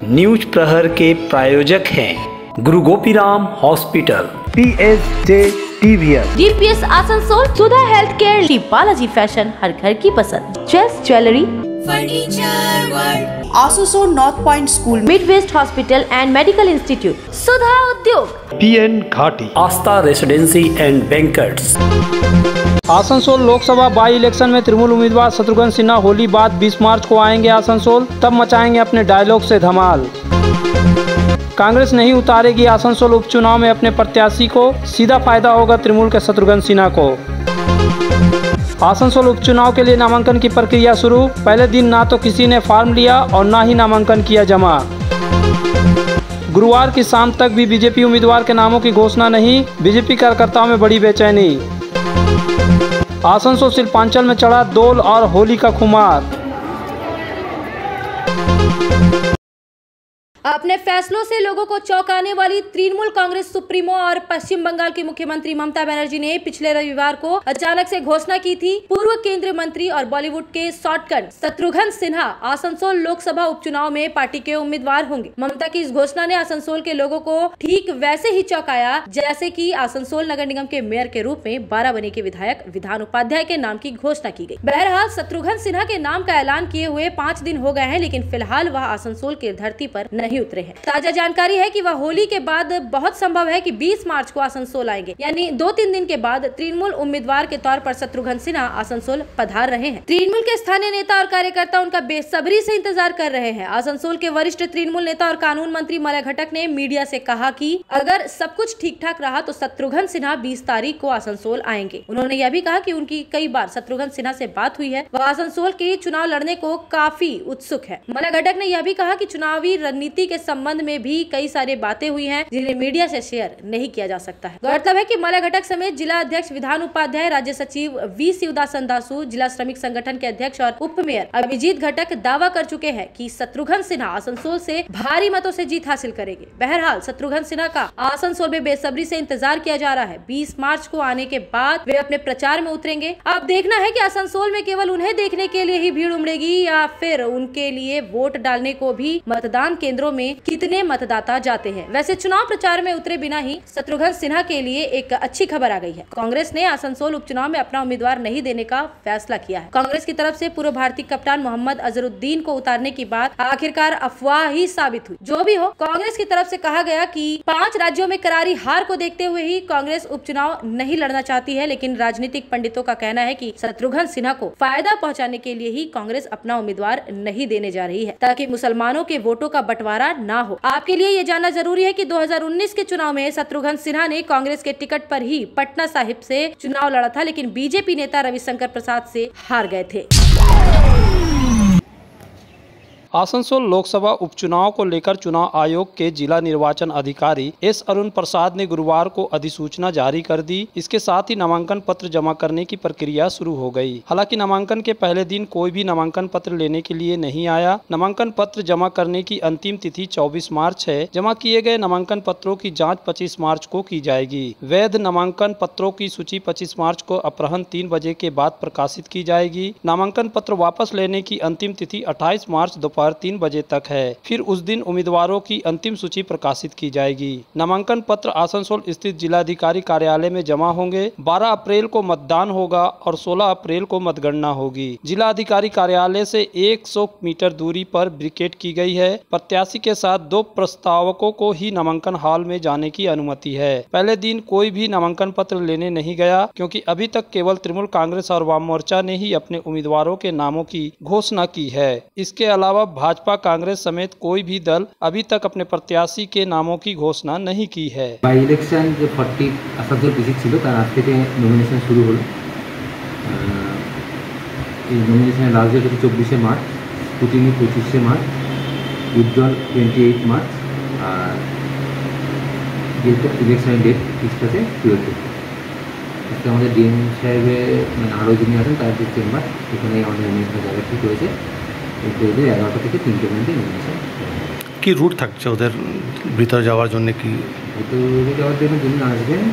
News प्रहर के प्रायोजक हैं Guru Gopiram hospital, PSJ TVS, DPS Asansol, Sudha health care, Balaji fashion, हर घर की पसंद, chess jewellery, furniture world, Asansol north point school, Midwest hospital and medical institute, Sudha Udyog, PN Ghati, Astha residency and banquets. Asansol Lok Sabha by election में तृणमूल उम्मीदवार शत्रुघ्न सिन्हा होली बाद 20 मार्च को आएंगे आसनसोल, तब मचाएंगे अपने डायलॉग से धमाल। कांग्रेस नहीं उतारेगी आसनसोल उपचुनाव में अपने प्रत्याशी को, सीधा फायदा होगा तृणमूल के शत्रुघ्न सिन्हा को। आसनसोल उपचुनाव के लिए नामांकन की प्रक्रिया शुरू, पहले दिन ना तो किसी ने फॉर्म लिया और ना ही नामांकन किया जमा। गुरुवार की शाम तक भी बीजेपी उम्मीदवार के नामों की घोषणा नहीं, बीजेपी कार्यकर्ताओं में बड़ी बेचैनी। आसनसोल शिल्पांचल में चढ़ा दोल और होली का खुमार। अपने फैसलों से लोगों को चौंकाने वाली तृणमूल कांग्रेस सुप्रीमो और पश्चिम बंगाल की मुख्यमंत्री ममता बनर्जी ने पिछले रविवार को अचानक से घोषणा की थी। पूर्व केंद्रीय मंत्री और बॉलीवुड के शॉर्टकट शत्रुघ्न सिन्हा आसनसोल लोकसभा उपचुनाव में पार्टी के उम्मीदवार होंगे। ममता की इस घोषणा ने आसनसोल के लोगों को ठीक वैसे ही चौंकाया जैसे कि आसनसोल नगर निगम के मेयर के रूप में बाराबनी के विधायक विधान उपाध्याय के नाम की घोषणा की गई। बहरहाल शत्रुघ्न सिन्हा के नाम का ऐलान किए हुए 5 दिन हो गए हैं, लेकिन फिलहाल वह आसनसोल की धरती पर नहीं उतरे हैं। ताजा जानकारी है कि वह होली के बाद बहुत संभव है कि 20 मार्च को आसनसोल आएंगे, यानी 2-3 दिन के बाद तृणमूल उम्मीदवार के तौर पर शत्रुघ्न सिन्हा आसनसोल पधार रहे हैं। तृणमूल के स्थानीय नेता और कार्यकर्ता उनका बेसब्री से इंतजार कर रहे हैं। आसनसोल के वरिष्ठ तृणमूल नेता और कानून मंत्री मलय घटक ने मीडिया से कहा कि अगर सब कुछ ठीक ठाक रहा तो शत्रुघ्न सिन्हा 20 तारीख को आसनसोल आएंगे। उन्होंने यह भी कहा कि उनकी कई बार शत्रुघ्न सिन्हा से बात हुई है, वह आसनसोल के चुनाव लड़ने को काफी उत्सुक है। मलय घटक ने यह भी कहा कि चुनावी रणनीति के संबंध में भी कई सारी बातें हुई हैं जिन्हें मीडिया से शेयर नहीं किया जा सकता है। गौरतलब है कि मलय घटक समेत जिला अध्यक्ष विधान उपाध्याय, राज्य सचिव वी शिवदासन दासू, जिला श्रमिक संगठन के अध्यक्ष और उप मेयर अभिजीत घटक दावा कर चुके हैं कि शत्रुघ्न सिन्हा आसनसोल से भारी मतों से जीत हासिल करेंगे। बहरहाल शत्रुघ्न सिन्हा का आसनसोल में बेसब्री से इंतजार किया जा रहा है। 20 मार्च को आने के बाद वे अपने प्रचार में उतरेंगे। अब देखना है कि आसनसोल में केवल उन्हें देखने के लिए ही भीड़ उमड़ेगी या फिर उनके लिए वोट डालने को भी मतदान केंद्रों में कितने मतदाता जाते हैं। वैसे चुनाव प्रचार में उतरे बिना ही शत्रुघ्न सिन्हा के लिए एक अच्छी खबर आ गई है। कांग्रेस ने आसनसोल उपचुनाव में अपना उम्मीदवार नहीं देने का फैसला किया है। कांग्रेस की तरफ से पूर्व भारतीय कप्तान मोहम्मद अजहरुद्दीन को उतारने की बात आखिरकार अफवाह ही साबित हुई। जो भी हो, कांग्रेस की तरफ से कहा गया कि 5 राज्यों में करारी हार को देखते हुए ही कांग्रेस उपचुनाव नहीं लड़ना चाहती है, लेकिन राजनीतिक पंडितों का कहना है कि शत्रुघ्न सिन्हा को फायदा पहुंचाने के लिए ही कांग्रेस अपना उम्मीदवार नहीं देने जा रही है, ताकि मुसलमानों के वोटों का बंटवारा ना हो। आपके लिए ये जानना जरूरी है कि 2019 के चुनाव में शत्रुघ्न सिन्हा ने कांग्रेस के टिकट पर ही पटना साहिब से चुनाव लड़ा था, लेकिन बीजेपी नेता रविशंकर प्रसाद से हार गए थे। आसनसोल लोकसभा उपचुनाव को लेकर चुनाव आयोग के जिला निर्वाचन अधिकारी एस अरुण प्रसाद ने गुरुवार को अधिसूचना जारी कर दी। इसके साथ ही नामांकन पत्र जमा करने की प्रक्रिया शुरू हो गई। हालांकि नामांकन के पहले दिन कोई भी नामांकन पत्र लेने के लिए नहीं आया। नामांकन पत्र जमा करने की अंतिम तिथि 24 मार्च है। जमा किए गए नामांकन पत्रों की जाँच 25 मार्च को की जाएगी। वैध नामांकन पत्रों की सूची 25 मार्च को अपराह्न 3 बजे के बाद प्रकाशित की जाएगी। नामांकन पत्र वापस लेने की अंतिम तिथि 28 मार्च दोपहर 3 बजे तक है। फिर उस दिन उम्मीदवारों की अंतिम सूची प्रकाशित की जाएगी। नामांकन पत्र आसनसोल स्थित जिलाधिकारी कार्यालय में जमा होंगे। 12 अप्रैल को मतदान होगा और 16 अप्रैल को मतगणना होगी। जिलाधिकारी कार्यालय से 100 मीटर दूरी पर ब्रिकेट की गई है। प्रत्याशी के साथ 2 प्रस्तावकों को ही नामांकन हॉल में जाने की अनुमति है। पहले दिन कोई भी नामांकन पत्र लेने नहीं गया, क्योंकि अभी तक केवल तृणमूल कांग्रेस और वाम मोर्चा ने ही अपने उम्मीदवारों के नामों की घोषणा की है। इसके अलावा भाजपा, कांग्रेस समेत कोई भी दल अभी तक अपने प्रत्याशी के नामों की घोषणा नहीं की है। बाई इलेक्शन जो 40 আসানসোল পিসি ছিল তার আজ থেকে নমিনেশন শুরু হলো। এই নমিনেশনের লাস্ট ডেট হচ্ছে 24 মার্চ, স্ক্রুটিনি 25 মার্চ, উজ্জ্বল 28 মার্চ আর যেটা ইলেকশনের ডেট ফিক্সড আছে 12 আজকে আমাদের ডিএম সাহেবের মানে আরও যিনি আছেন তার যে চেম্বার এখানে আমাদের নমিনেশনের জায়গা ঠিক হয়েছে। এই 11টা থেকে 3টে পর্যন্ত নমিনেশন। কি রুট থাকছে ওদের ভিতরে যাওয়ার জন্য? কি ভিতরে যাওয়ার জন্য যিনি আসবেন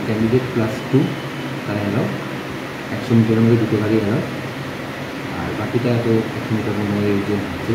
ক্যান্ডিডেট +2 তারা এলাও, শ্রমিকের মধ্যে 2টো গাড়ি এলাও, আর বাকিটা তো মোটামুটি ওজন আছে।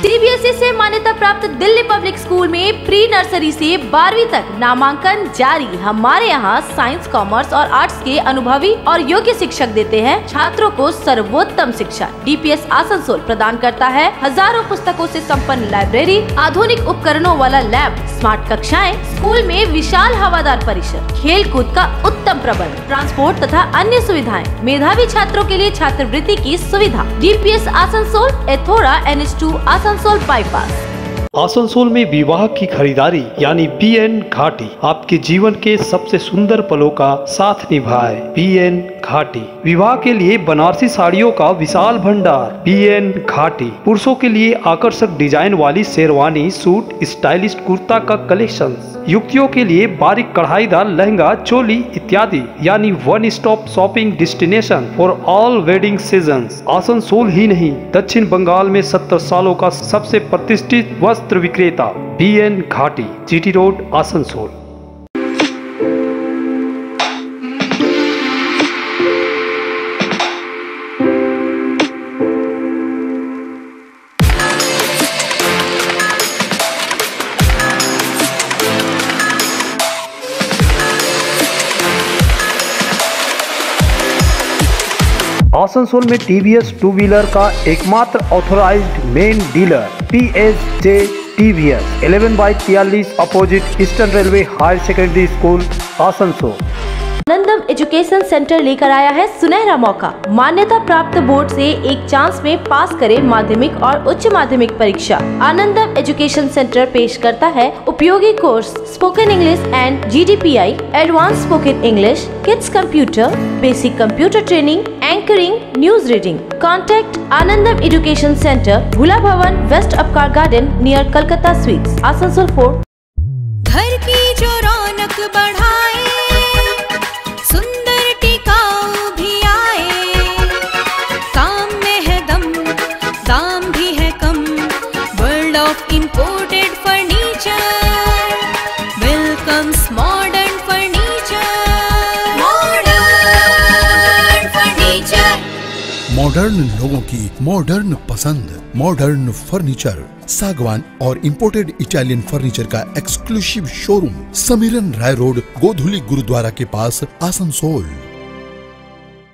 सीबीएसई से मान्यता प्राप्त दिल्ली पब्लिक स्कूल में प्री नर्सरी से 12वीं तक नामांकन जारी। हमारे यहाँ साइंस, कॉमर्स और आर्ट्स के अनुभवी और योग्य शिक्षक देते हैं छात्रों को सर्वोत्तम शिक्षा। डीपीएस आसनसोल प्रदान करता है हजारों पुस्तकों से संपन्न लाइब्रेरी, आधुनिक उपकरणों वाला लैब, स्मार्ट कक्षाएं, स्कूल में विशाल हवादार परिसर, खेल कूद का उत्तम प्रबंध, ट्रांसपोर्ट तथा अन्य सुविधाएं, मेधावी छात्रों के लिए छात्रवृत्ति की सुविधा। DPS Asansol, Ethora, NH2 Asansol bypass. Asansol में विवाह की खरीदारी यानी BN घाटी आपके जीवन के सबसे सुंदर पलों का साथ निभाए। BN घाटी विवाह के लिए बनारसी साड़ियों का विशाल भंडार। BN घाटी पुरुषों के लिए आकर्षक डिजाइन वाली शेरवानी, सूट, स्टाइलिश कुर्ता का कलेक्शन, युवतियों के लिए बारीक कढ़ाईदार लहंगा, चोली इत्यादि, यानी one stop shopping destination for all wedding seasons. Asansol ही नहीं, दक्षिण बंगाल में 70 सालों का सबसे प्रतिष्ठित वस्त्र विक्रेता BN घाटी, GT रोड, आसनसोल। आसनसोल में TVS 2 व्हीलर का एकमात्र authorised main dealer PSJ TVS 11/43 opposite Eastern Railway higher secondary school, Asansol. Anandam education centre लेकर आया है सुनहरा मौका। मान्यता प्राप्त बोर्ड से एक चांस में पास करें माध्यमिक और उच्च माध्यमिक परीक्षा। आनंदम एजुकेशन सेंटर पेश करता है उपयोगी course spoken English and GDPI, advance spoken English, kids computer, basic computer training, anchoring, news reading. Contact Anandam education centre, Bhula Bhawan, west Upkar garden, near Calcutta sweets, Asansol 4। घर की जो रौनक बढ़ाए, सुंदर टिकाऊ भी आए, काम में है दम, दाम भी है कम, world of imported furniture welcomes modern furniture. Modern furniture, modern लोगों की मॉडर्न पसंद, मॉडर्न फर्नीचर, सागवान और इंपोर्टेड इटालियन फर्नीचर का exclusive showroom, Samiran Rai road, Godhuli gurdwara के पास, आसनसोल।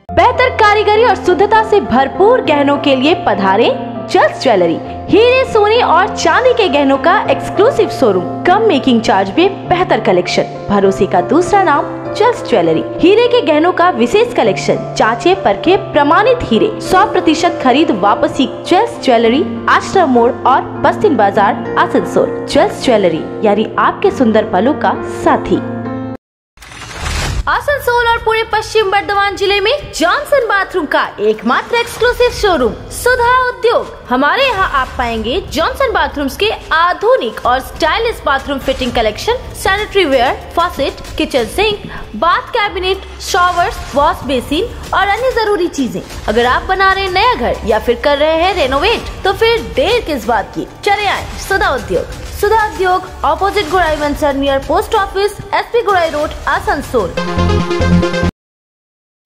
बेहतर कारीगरी और शुद्धता से भरपूर गहनों के लिए पधारे जल्स ज्वेलरी। हीरे, सोने और चांदी के गहनों का एक्सक्लूसिव शोरूम, कम मेकिंग चार्ज में बेहतर कलेक्शन, भरोसे का दूसरा नाम जल्स ज्वेलरी। हीरे के गहनों का विशेष कलेक्शन, जांचे परखे प्रमाणित हीरे, 100% खरीद वापसी। जल्स ज्वेलरी, आश्रम मोड़ और बस्तिन बाजार, आसनसोल। जल्स ज्वेलरी यानी आपके सुंदर पलों का साथी। आसनसोल और पूरे पश्चिम बर्धमान जिले में जॉनसन बाथरूम का एकमात्र एक्सक्लूसिव शोरूम सुधा उद्योग। हमारे यहाँ आप पाएंगे जॉनसन बाथरूम्स के आधुनिक और stylish bathroom fitting collection, sanitary ware, faucet, kitchen sink, bath cabinet, showers, wash basin और अन्य जरूरी चीजें। अगर आप बना रहे हैं नया घर या फिर कर रहे हैं रेनोवेट, तो फिर देर किस बात की, चले आए सुधा उद्योग। सुधा उद्योग ऑपोजिट गोराई वंसर, नियर पोस्ट ऑफिस, SP गोराई रोड, आसनसोल।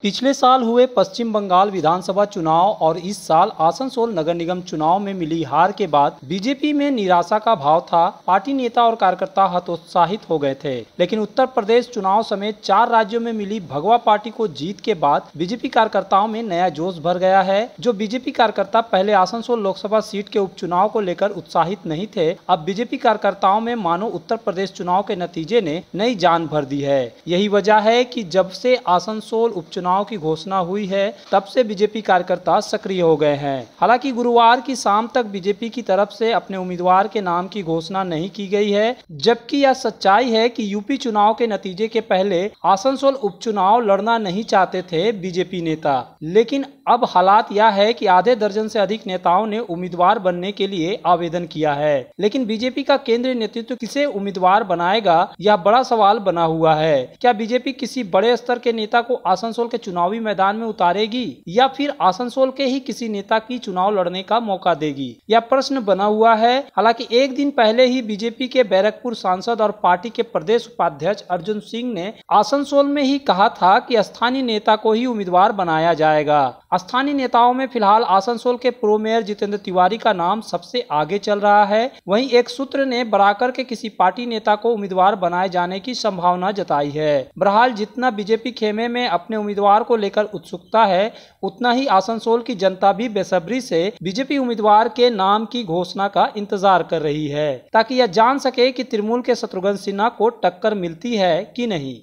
पिछले साल हुए पश्चिम बंगाल विधानसभा चुनाव और इस साल आसनसोल नगर निगम चुनाव में मिली हार के बाद बीजेपी में निराशा का भाव था। पार्टी नेता और कार्यकर्ता हतोत्साहित हो गए थे। लेकिन उत्तर प्रदेश चुनाव समेत 4 राज्यों में मिली भगवा पार्टी को जीत के बाद बीजेपी कार्यकर्ताओं में नया जोश भर गया है। जो बीजेपी कार्यकर्ता पहले आसनसोल लोकसभा सीट के उपचुनाव को लेकर उत्साहित नहीं थे, अब बीजेपी कार्यकर्ताओं में मानो उत्तर प्रदेश चुनाव के नतीजे ने नई जान भर दी है। यही वजह है कि जब से आसनसोल उपचुनाव की घोषणा हुई है, तब से बीजेपी कार्यकर्ता सक्रिय हो गए हैं। हालांकि गुरुवार की शाम तक बीजेपी की तरफ से अपने उम्मीदवार के नाम की घोषणा नहीं की गई है, जबकि यह सच्चाई है कि यूपी चुनाव के नतीजे के पहले आसनसोल उपचुनाव लड़ना नहीं चाहते थे बीजेपी नेता। लेकिन अब हालात यह है कि आधे दर्जन से अधिक नेताओं ने उम्मीदवार बनने के लिए आवेदन किया है, लेकिन बीजेपी का केंद्रीय नेतृत्व किसे उम्मीदवार बनाएगा यह बड़ा सवाल बना हुआ है। क्या बीजेपी किसी बड़े स्तर के नेता को आसनसोल के चुनावी मैदान में उतारेगी या फिर आसनसोल के ही किसी नेता की चुनाव लड़ने का मौका देगी, यह प्रश्न बना हुआ है। हालांकि एक दिन पहले ही बीजेपी के बैरकपुर सांसद और पार्टी के प्रदेश उपाध्यक्ष अर्जुन सिंह ने आसनसोल में ही कहा था कि स्थानीय नेता को ही उम्मीदवार बनाया जाएगा। स्थानीय नेताओं में फिलहाल आसनसोल के पूर्व मेयर जितेंद्र तिवारी का नाम सबसे आगे चल रहा है। वहीं एक सूत्र ने बराकर के किसी पार्टी नेता को उम्मीदवार बनाए जाने की संभावना जताई है। बहरहाल जितना बीजेपी खेमे में अपने उम्मीदवार को लेकर उत्सुकता है, उतना ही आसनसोल की जनता भी बेसब्री से बीजेपी उम्मीदवार के नाम की घोषणा का इंतजार कर रही है, ताकि यह जान सके कि तृणमूल के शत्रुघ्न सिन्हा को टक्कर मिलती है कि नहीं।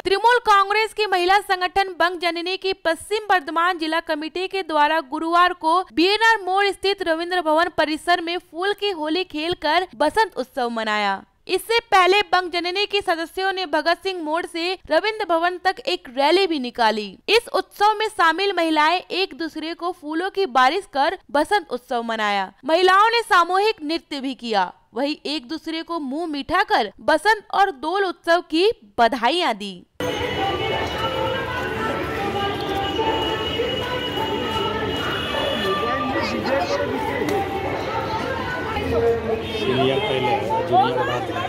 तृणमूल कांग्रेस की महिला संगठन बंग जननी की पश्चिम बर्धमान जिला कमेटी के द्वारा गुरुवार को बीएनआर मोड़ स्थित रविंद्र भवन परिसर में फूल की होली खेलकर बसंत उत्सव मनाया। इससे पहले बंग जननी के सदस्यों ने भगत सिंह मोड़ से रविंद्र भवन तक एक रैली भी निकाली। इस उत्सव में शामिल महिलाएं एक दूसरे को फूलों की बारिश कर बसंत उत्सव मनाया। महिलाओं ने सामूहिक नृत्य भी किया, वही एक दूसरे को मुंह मीठा कर बसंत और दोल उत्सव की बधाइयां दी। सीनियर पहले है, जूनियर बाद में।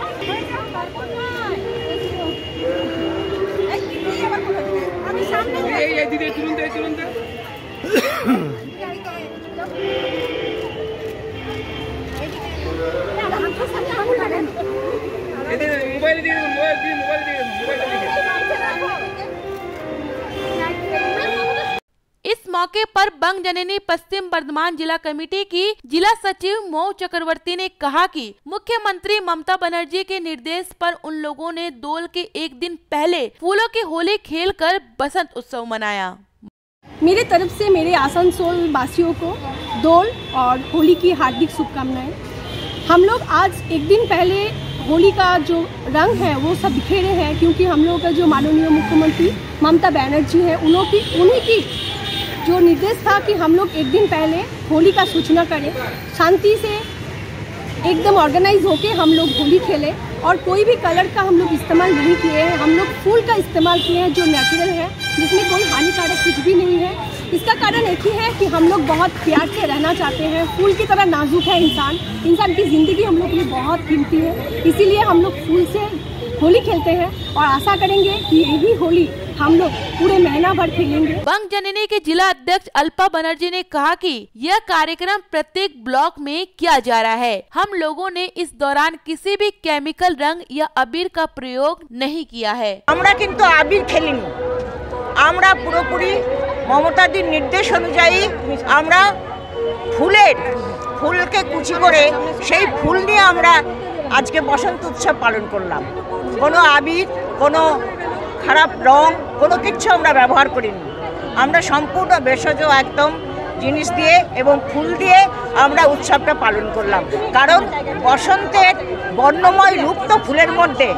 इस मौके पर बंग जननी पश्चिम बर्धमान जिला कमेटी की जिला सचिव मऊ चक्रवर्ती ने कहा कि मुख्यमंत्री ममता बनर्जी के निर्देश पर उन लोगों ने दोल के एक दिन पहले फूलों की होली खेलकर बसंत उत्सव मनाया। मेरे तरफ से मेरे आसनसोल वासियों को दोल और होली की हार्दिक शुभकामनाएं। हम लोग आज एक दिन पहले होली का जो रंग है वो सब बिखेरे हैं, क्योंकि हम लोग का जो माननीय मुख्यमंत्री ममता बनर्जी है उन्हीं की जो निर्देश था कि हम लोग एक दिन पहले होली का सूचना करें, शांति से एकदम ऑर्गेनाइज होके हम लोग होली खेले और कोई भी कलर का हम लोग इस्तेमाल नहीं किए हैं। हम लोग फूल का इस्तेमाल किए हैं जो नेचुरल है, जिसमें कोई हानिकारक कुछ भी नहीं है। इसका कारण एक ही है कि हम लोग बहुत प्यार से रहना चाहते हैं। फूल की तरह नाजुक है इंसान की ज़िंदगी हम लोग के लिए बहुत कीमती है, इसीलिए हम लोग फूल से होली खेलते हैं और आशा करेंगे कि यही होली हम लोग पूरे महीना भर खेलेंगे। बंग जननी के जिला अध्यक्ष अल्पा बनर्जी ने कहा कि यह कार्यक्रम प्रत्येक ब्लॉक में किया जा रहा है। हम लोगों ने इस दौरान किसी भी केमिकल रंग या अबीर का प्रयोग नहीं किया है। আমরা কিন্তু আবির খেলিনি, আমরা পুরোপুরি মমতাদির নির্দেশ অনুযায়ী আমরা ফুলকে কুচি করে সেই ফুল নিয়ে আমরা আজকে বসন্ত উৎসব পালন করলাম। কোনো আবির, কোনো খারাপ রং, কোনো কিছু আমরা ব্যবহার করিনি। আমরা সম্পূর্ণ ভেষজ একদম জিনিস দিয়ে এবং ফুল দিয়ে আমরা উৎসবটা পালন করলাম, কারণ বসন্তের বর্ণময় রূপ তো ফুলের মধ্যে।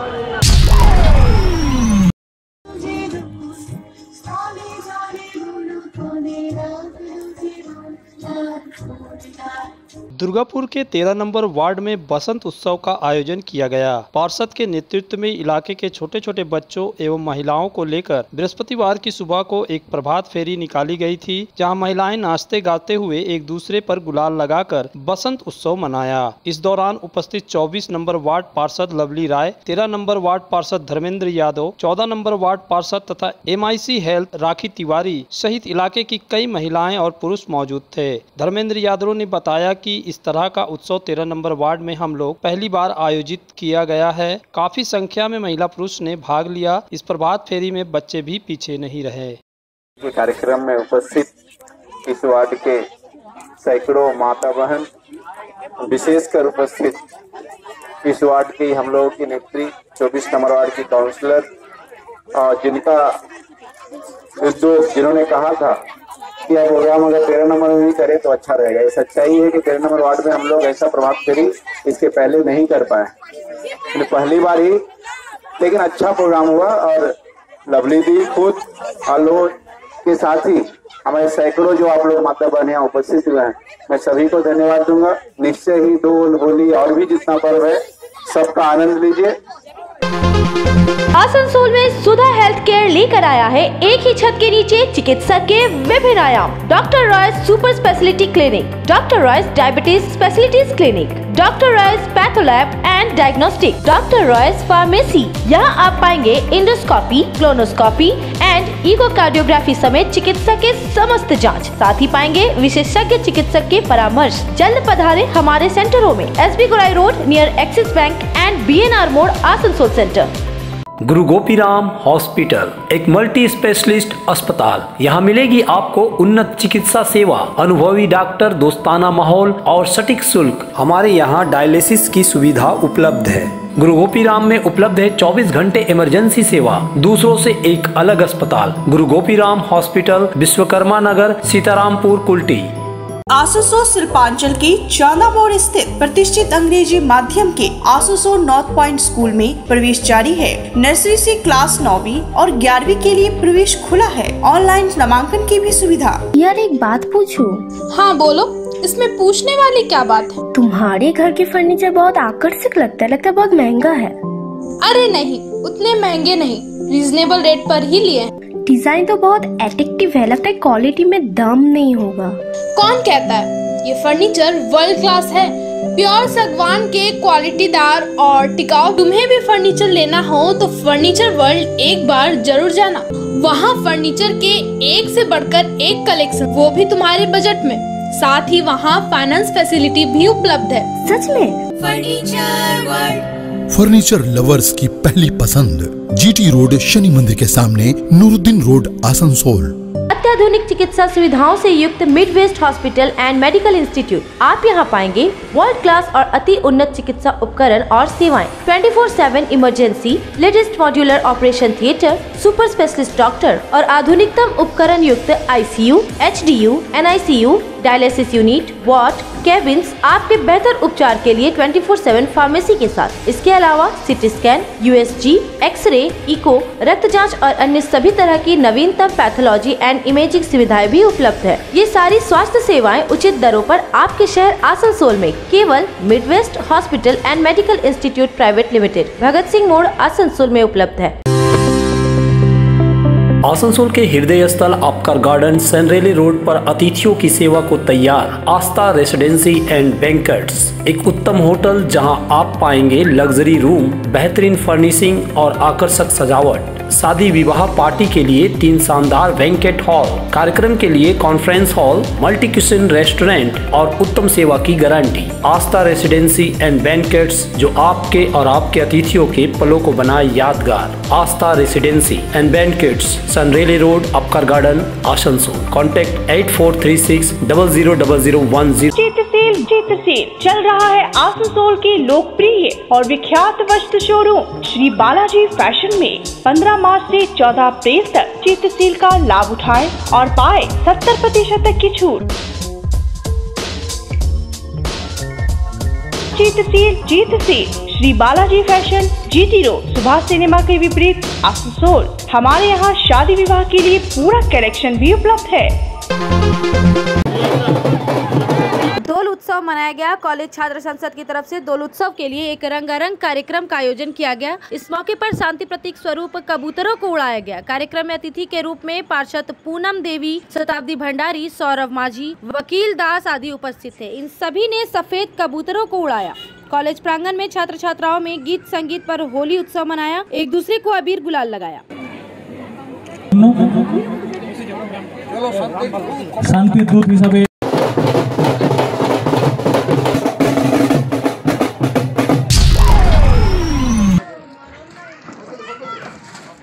दुर्गापुर के 13 नंबर वार्ड में बसंत उत्सव का आयोजन किया गया। पार्षद के नेतृत्व में इलाके के छोटे छोटे बच्चों एवं महिलाओं को लेकर बृहस्पतिवार की सुबह को एक प्रभात फेरी निकाली गई थी, जहां महिलाएं नाचते गाते हुए एक दूसरे पर गुलाल लगाकर बसंत उत्सव मनाया। इस दौरान उपस्थित 24 नंबर वार्ड पार्षद लवली राय, 13 नंबर वार्ड पार्षद धर्मेंद्र यादव, 14 नंबर वार्ड पार्षद तथा MIC हेल्थ राखी तिवारी सहित इलाके की कई महिलाएं और पुरुष मौजूद थे। धर्मेंद्र यादव ने बताया कि इस तरह का उत्सव 13 नंबर वार्ड में हम लोग पहली बार आयोजित किया गया है। काफी संख्या में महिला पुरुष ने भाग लिया। इस प्रभात फेरी में बच्चे भी पीछे नहीं रहे। कार्यक्रम में उपस्थित इस वार्ड के सैकड़ों माता बहन, विशेषकर उपस्थित इस वार्ड की हम लोगों की नेत्री 24 नंबर वार्ड की काउंसलर, जिन्होंने कहा था कि यह प्रोग्राम अगर 13 नंबर में भी करें तो अच्छा रहेगा। ये सच्चाई है कि 13 नंबर वार्ड में हम लोग ऐसा प्रभात फेरी इसके पहले नहीं कर पाए, पहली बार ही, लेकिन अच्छा प्रोग्राम हुआ। और लवली दी खुद आलोक के साथ ही हमारे सैकड़ों जो आप लोग माता बहन यहाँ उपस्थित हुए हैं, मैं सभी को धन्यवाद दूंगा। निश्चय ही दोल, होली और भी जितना पर्व है सबका आनंद लीजिए। आसनसोल में सुधा हेल्थ केयर लेकर आया है एक ही छत के नीचे चिकित्सक के विभिन्न आयाम। Doctor Royce super speciality clinic, doctor Royce diabetes specialities clinic, doctor Royce patholab and diagnostic, doctor Royce pharmacy. यहाँ आप पाएंगे इंडोस्कोपी, क्लोनोस्कोपी एंड इकोकार्डियोग्राफी समेत चिकित्सा के समस्त जांच। साथ ही पाएंगे विशेषज्ञ चिकित्सक के परामर्श। जल्द पधारे हमारे सेंटरों में SB Gorai road near axis bank and BNR मोड़ आसनसोल सेंटर। गुरु गोपीराम हॉस्पिटल एक मल्टी स्पेशलिस्ट अस्पताल। यहाँ मिलेगी आपको उन्नत चिकित्सा सेवा, अनुभवी डॉक्टर, दोस्ताना माहौल और सटीक शुल्क। हमारे यहाँ डायलिसिस की सुविधा उपलब्ध है। गुरु गोपीराम में उपलब्ध है 24 घंटे इमरजेंसी सेवा, दूसरों से एक अलग अस्पताल। गुरु गोपीराम हॉस्पिटल, विश्वकर्मा नगर, सीतारामपुर, कुल्टी। आसनसोल शिल्पांचल के चांदा मोड़ स्थित प्रतिष्ठित अंग्रेजी माध्यम के आसनसोल नॉर्थ पॉइंट स्कूल में प्रवेश जारी है। नर्सरी से क्लास 9वीं और 11वीं के लिए प्रवेश खुला है। ऑनलाइन नामांकन की भी सुविधा। यार एक बात पूछूं? हाँ बोलो, इसमें पूछने वाली क्या बात है? तुम्हारे घर के फर्नीचर बहुत आकर्षक लगता है बहुत महंगा है। अरे नहीं, उतने महंगे नहीं, रीजनेबल रेट पर ही लिए हैं। डिजाइन तो बहुत एट्रैक्टिव है, लगता है क्वालिटी में दम नहीं होगा। कौन कहता है? ये फर्नीचर वर्ल्ड क्लास है, प्योर सागवान के क्वालिटीदार और टिकाऊ। तुम्हें भी फर्नीचर लेना हो तो फर्नीचर वर्ल्ड एक बार जरूर जाना। वहाँ फर्नीचर के एक से बढ़कर एक कलेक्शन, वो भी तुम्हारे बजट में। साथ ही वहाँ फाइनेंस फैसिलिटी भी उपलब्ध है। सच में? फर्नीचर वर्ल्ड फर्नीचर लवर्स की पहली पसंद, जीटी रोड, शनि मंदिर के सामने, नूरुद्दीन रोड, आसनसोल। अत्याधुनिक चिकित्सा सुविधाओं से युक्त Mid waste hospital and medical Institute. आप यहाँ पाएंगे वर्ल्ड क्लास और अति उन्नत चिकित्सा उपकरण और सेवाएं, 24/7 emergency, latest modular operation theatre, super specialist doctor और आधुनिकतम उपकरण युक्त ICU, HDU, NICU, dialysis unit, ward, cabins. आपके बेहतर उपचार के लिए 24/7 फार्मेसी के साथ। इसके अलावा CT scan, USG, X ray, echo, रक्त जांच और अन्य सभी तरह की नवीनतम पैथोलॉजी एंड इमेजिंग सुविधाएं भी उपलब्ध है। ये सारी स्वास्थ्य सेवाएं उचित दरों पर आपके शहर आसनसोल में केवल Midwest hospital and medical institute private limited, Bhagat Singh मोड़, आसनसोल में उपलब्ध है। आसनसोल के हृदय स्थल आपकर गार्डन सनरेली रोड पर अतिथियों की सेवा को तैयार आस्था रेसिडेंसी एंड बैंक्वेट्स, एक उत्तम होटल जहां आप पाएंगे लग्जरी रूम, बेहतरीन फर्निशिंग और आकर्षक सजावट। शादी विवाह पार्टी के लिए 3 शानदार बैंक्वेट हॉल, कार्यक्रम के लिए conference hall, multi kitchen restaurant और उत्तम सेवा की guarantee. Aastha residency and banquets, जो आपके और आपके अतिथियों के पलों को बनाए यादगार। Astha residency and banquets, Senraleigh road, Upkar garden, Asansol. Contact 8436000010। Chitra sale चल रहा है आसनसोल के लोकप्रिय और विख्यात वस्त्र शोरूम श्री बालाजी फैशन में 15 मार्च से 14 अप्रैल तक चित्रसेल का लाभ उठाएं और पाए 70% तक की छूट। Chitra sale Shri Balaji fashion, GT road, Subhash cinema के विपरीत, आसनसोल। हमारे यहाँ शादी विवाह के लिए पूरा कलेक्शन भी उपलब्ध है। दोल उत्सव मनाया गया। कॉलेज छात्र संसद की तरफ से दोल उत्सव के लिए एक रंगारंग कार्यक्रम का आयोजन किया गया। इस मौके पर शांति प्रतीक स्वरूप कबूतरों को उड़ाया गया। कार्यक्रम में अतिथि के रूप में पार्षद पूनम देवी, शताब्दी भंडारी, सौरभ माझी, वकील दास आदि उपस्थित थे। इन सभी ने सफेद कबूतरों को उड़ाया। कॉलेज प्रांगण में छात्र छात्राओं में गीत संगीत पर होली उत्सव मनाया, एक दूसरे को अबीर गुलाल लगाया। शांति दूत हिसाबे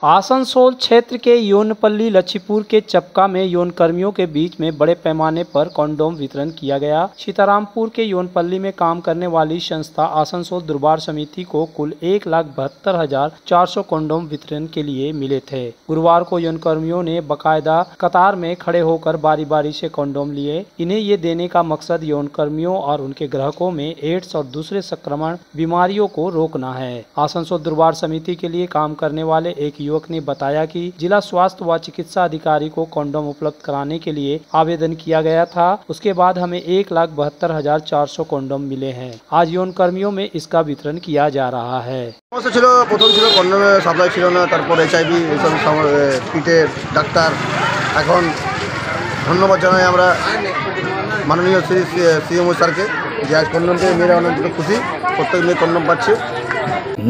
आसनसोल क्षेत्र के योनपल्ली लच्छीपुर के चपका में यौन कर्मियों के बीच में बड़े पैमाने पर कंडोम वितरण किया गया। सीतारामपुर के योनपल्ली में काम करने वाली संस्था आसनसोल दरबार समिति को कुल 1,72,400 कंडोम वितरण के लिए मिले थे। गुरुवार को यौन कर्मियों ने बकायदा कतार में खड़े होकर बारी बारी से कंडोम लिए। इन्हें ये देने का मकसद यौन कर्मियों और उनके ग्राहकों में एड्स और दूसरे संक्रमण बीमारियों को रोकना है। आसनसोल दरबार समिति के लिए काम करने वाले एक युवक ने बताया कि जिला स्वास्थ्य व चिकित्सा अधिकारी को कंडोम उपलब्ध कराने के लिए आवेदन किया गया था। उसके बाद हमें 1,72,400 कंडोम मिले हैं। आज यौन कर्मियों में इसका वितरण किया जा रहा है। প্রথম ছিল কন্ডোমের সাপ্লাই ছিল না, তারপর এইচআইভি এসব পিটের ডাক্তার। এখন ধন্যবাদ জানাই আমরা মাননীয় শ্রী সিএমও স্যারকে যে আজ কন্ডোম পেয়ে মেয়েরা অনেক খুশি, প্রত্যেক মেয়ে কন্ডোম পাচ্ছে।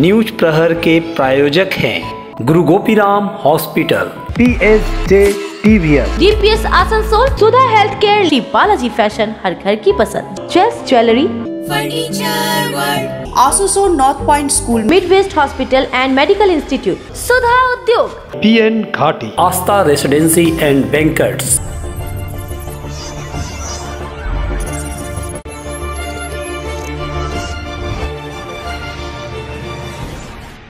न्यूज प्रहर के प्रायोजक हैं Guru Gopiram hospital, PSJ DPS Asansol, Sudha health care, Shri Balaji fashion, हर घर की पसंद, chess jewellery, furniture world, Asansol north point school, mid waste hospital and medical institute, Sudha Udyog, PN Ghati, Astha residency and banquets.